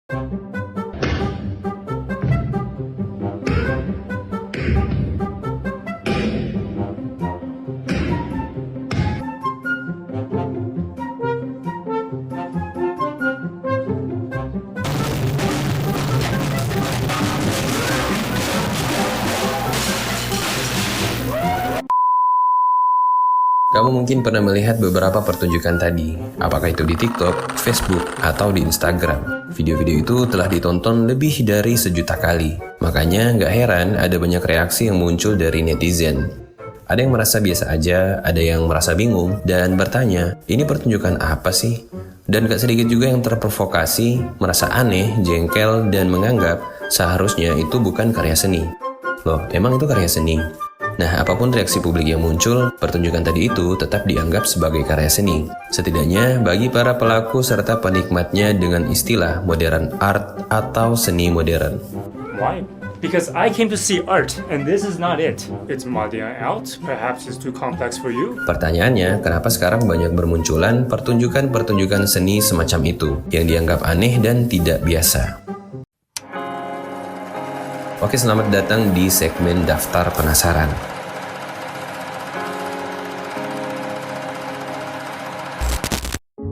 Kamu mungkin pernah melihat beberapa pertunjukan tadi, apakah itu di TikTok, Facebook, atau di Instagram. Video-video itu telah ditonton lebih dari 1 juta kali. Makanya nggak heran ada banyak reaksi yang muncul dari netizen. Ada yang merasa biasa aja, ada yang merasa bingung, dan bertanya, ini pertunjukan apa sih? Dan gak sedikit juga yang terprovokasi, merasa aneh, jengkel, dan menganggap seharusnya itu bukan karya seni. Loh, emang itu karya seni? Nah, apapun reaksi publik yang muncul, pertunjukan tadi itu tetap dianggap sebagai karya seni. Setidaknya bagi para pelaku serta penikmatnya dengan istilah modern art atau seni modern. Why? Because I came to see art, and this is not it. It's modern art, perhaps it's too complex for you. Pertanyaannya, kenapa sekarang banyak bermunculan pertunjukan-pertunjukan seni semacam itu, yang dianggap aneh dan tidak biasa? Oke, selamat datang di segmen Daftar Penasaran.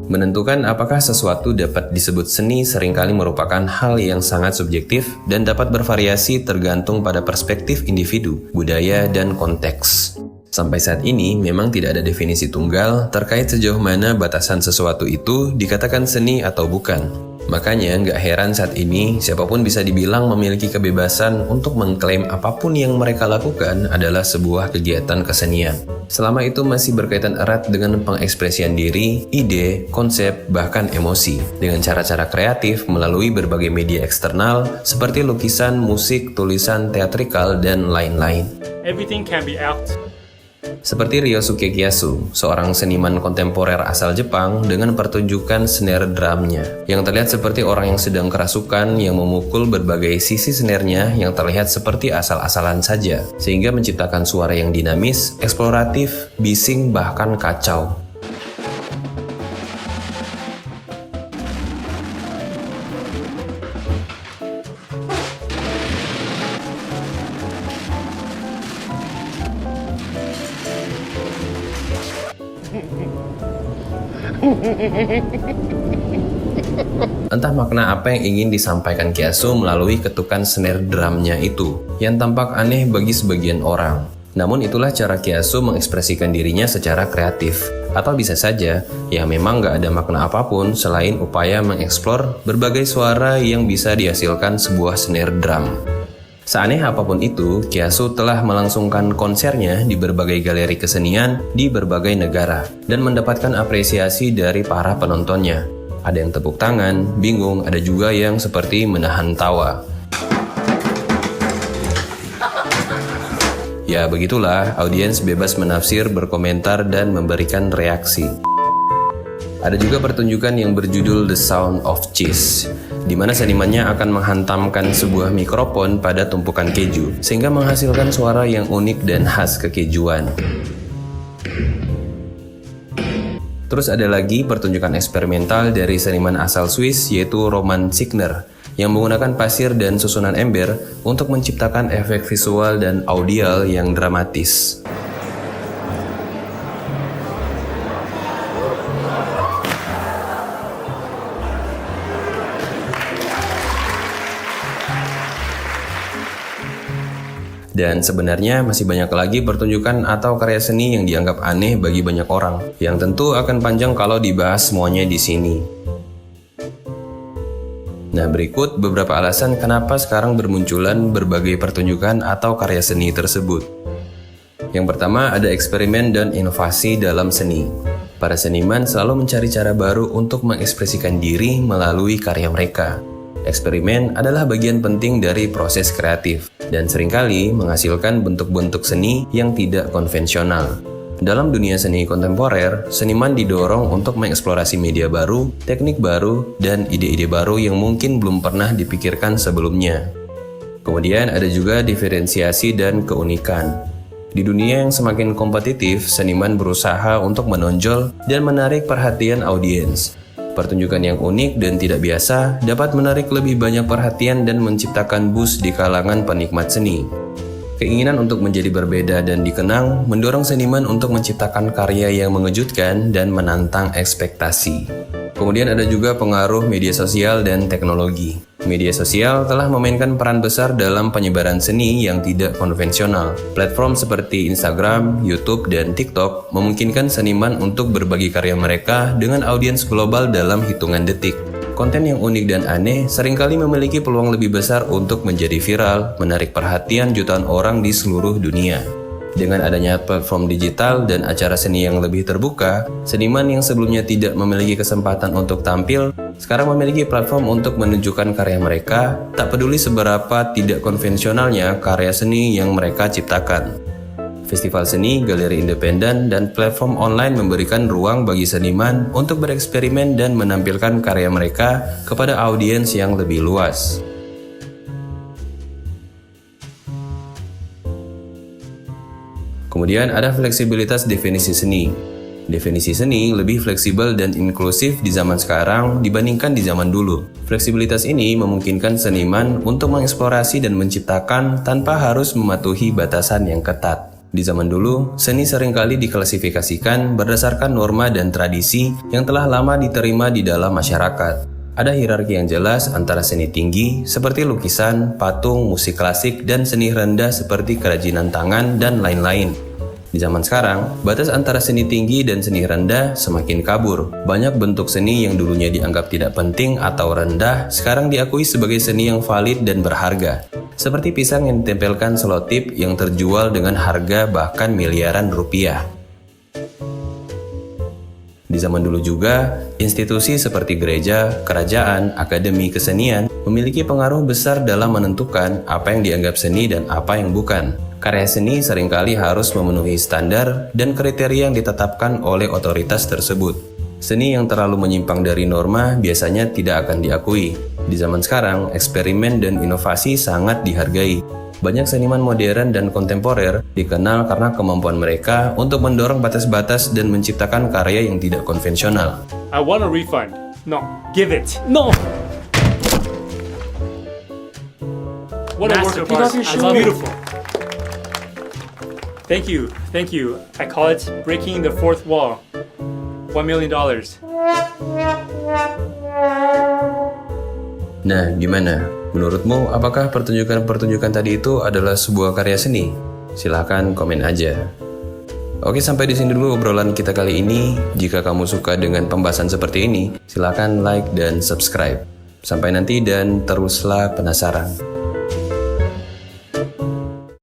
Menentukan apakah sesuatu dapat disebut seni seringkali merupakan hal yang sangat subjektif dan dapat bervariasi tergantung pada perspektif individu, budaya, dan konteks. Sampai saat ini memang tidak ada definisi tunggal terkait sejauh mana batasan sesuatu itu dikatakan seni atau bukan. Makanya nggak heran saat ini siapapun bisa dibilang memiliki kebebasan untuk mengklaim apapun yang mereka lakukan adalah sebuah kegiatan kesenian. Selama itu masih berkaitan erat dengan pengekspresian diri, ide, konsep, bahkan emosi. Dengan cara-cara kreatif melalui berbagai media eksternal seperti lukisan, musik, tulisan, teatrikal, dan lain-lain. Everything can be art. Seperti Ryosuke Kiyasu, seorang seniman kontemporer asal Jepang dengan pertunjukan snare drumnya, yang terlihat seperti orang yang sedang kerasukan yang memukul berbagai sisi snare-nya yang terlihat seperti asal-asalan saja, sehingga menciptakan suara yang dinamis, eksploratif, bising, bahkan kacau. Entah makna apa yang ingin disampaikan Kiyasu melalui ketukan snare drumnya itu, yang tampak aneh bagi sebagian orang. Namun itulah cara Kiyasu mengekspresikan dirinya secara kreatif. Atau bisa saja, ya memang gak ada makna apapun selain upaya mengeksplor berbagai suara yang bisa dihasilkan sebuah snare drum. Seaneh apapun itu, Kiyasu telah melangsungkan konsernya di berbagai galeri kesenian di berbagai negara dan mendapatkan apresiasi dari para penontonnya. Ada yang tepuk tangan, bingung, ada juga yang seperti menahan tawa. Ya begitulah, audiens bebas menafsir, berkomentar, dan memberikan reaksi. Ada juga pertunjukan yang berjudul The Sound of Cheese, di mana senimannya akan menghantamkan sebuah mikrofon pada tumpukan keju, sehingga menghasilkan suara yang unik dan khas kekejuan. Terus ada lagi pertunjukan eksperimental dari seniman asal Swiss yaitu Roman Signer, yang menggunakan pasir dan susunan ember untuk menciptakan efek visual dan audial yang dramatis. Dan sebenarnya masih banyak lagi pertunjukan atau karya seni yang dianggap aneh bagi banyak orang, yang tentu akan panjang kalau dibahas semuanya di sini. Nah, berikut beberapa alasan kenapa sekarang bermunculan berbagai pertunjukan atau karya seni tersebut. Yang pertama, ada eksperimen dan inovasi dalam seni. Para seniman selalu mencari cara baru untuk mengekspresikan diri melalui karya mereka. Eksperimen adalah bagian penting dari proses kreatif dan seringkali menghasilkan bentuk-bentuk seni yang tidak konvensional. Dalam dunia seni kontemporer, seniman didorong untuk mengeksplorasi media baru, teknik baru, dan ide-ide baru yang mungkin belum pernah dipikirkan sebelumnya. Kemudian ada juga diferensiasi dan keunikan. Di dunia yang semakin kompetitif, seniman berusaha untuk menonjol dan menarik perhatian audiens. Pertunjukan yang unik dan tidak biasa dapat menarik lebih banyak perhatian dan menciptakan buzz di kalangan penikmat seni. Keinginan untuk menjadi berbeda dan dikenang mendorong seniman untuk menciptakan karya yang mengejutkan dan menantang ekspektasi. Kemudian ada juga pengaruh media sosial dan teknologi. Media sosial telah memainkan peran besar dalam penyebaran seni yang tidak konvensional. Platform seperti Instagram, YouTube, dan TikTok memungkinkan seniman untuk berbagi karya mereka dengan audiens global dalam hitungan detik. Konten yang unik dan aneh seringkali memiliki peluang lebih besar untuk menjadi viral, menarik perhatian jutaan orang di seluruh dunia. Dengan adanya platform digital dan acara seni yang lebih terbuka, seniman yang sebelumnya tidak memiliki kesempatan untuk tampil, sekarang memiliki platform untuk menunjukkan karya mereka, tak peduli seberapa tidak konvensionalnya karya seni yang mereka ciptakan. Festival seni, galeri independen, dan platform online memberikan ruang bagi seniman untuk bereksperimen dan menampilkan karya mereka kepada audiens yang lebih luas. Kemudian ada fleksibilitas definisi seni. Definisi seni lebih fleksibel dan inklusif di zaman sekarang dibandingkan di zaman dulu. Fleksibilitas ini memungkinkan seniman untuk mengeksplorasi dan menciptakan tanpa harus mematuhi batasan yang ketat. Di zaman dulu, seni seringkali diklasifikasikan berdasarkan norma dan tradisi yang telah lama diterima di dalam masyarakat. Ada hierarki yang jelas antara seni tinggi seperti lukisan, patung, musik klasik, dan seni rendah seperti kerajinan tangan dan lain-lain. Di zaman sekarang, batas antara seni tinggi dan seni rendah semakin kabur. Banyak bentuk seni yang dulunya dianggap tidak penting atau rendah, sekarang diakui sebagai seni yang valid dan berharga. Seperti pisang yang ditempelkan selotip yang terjual dengan harga bahkan miliaran rupiah. Di zaman dulu juga, institusi seperti gereja, kerajaan, akademi kesenian memiliki pengaruh besar dalam menentukan apa yang dianggap seni dan apa yang bukan. Karya seni seringkali harus memenuhi standar dan kriteria yang ditetapkan oleh otoritas tersebut. Seni yang terlalu menyimpang dari norma biasanya tidak akan diakui. Di zaman sekarang, eksperimen dan inovasi sangat dihargai. Banyak seniman modern dan kontemporer dikenal karena kemampuan mereka untuk mendorong batas-batas dan menciptakan karya yang tidak konvensional. I want a refund. No, give it. No! What a work of art. I love it. Beautiful. Thank you. I call it breaking the fourth wall. $1 million. Nah, gimana? Menurutmu, apakah pertunjukan-pertunjukan tadi itu adalah sebuah karya seni? Silahkan komen aja. Oke, sampai di sini dulu obrolan kita kali ini. Jika kamu suka dengan pembahasan seperti ini, silahkan like dan subscribe. Sampai nanti dan teruslah penasaran.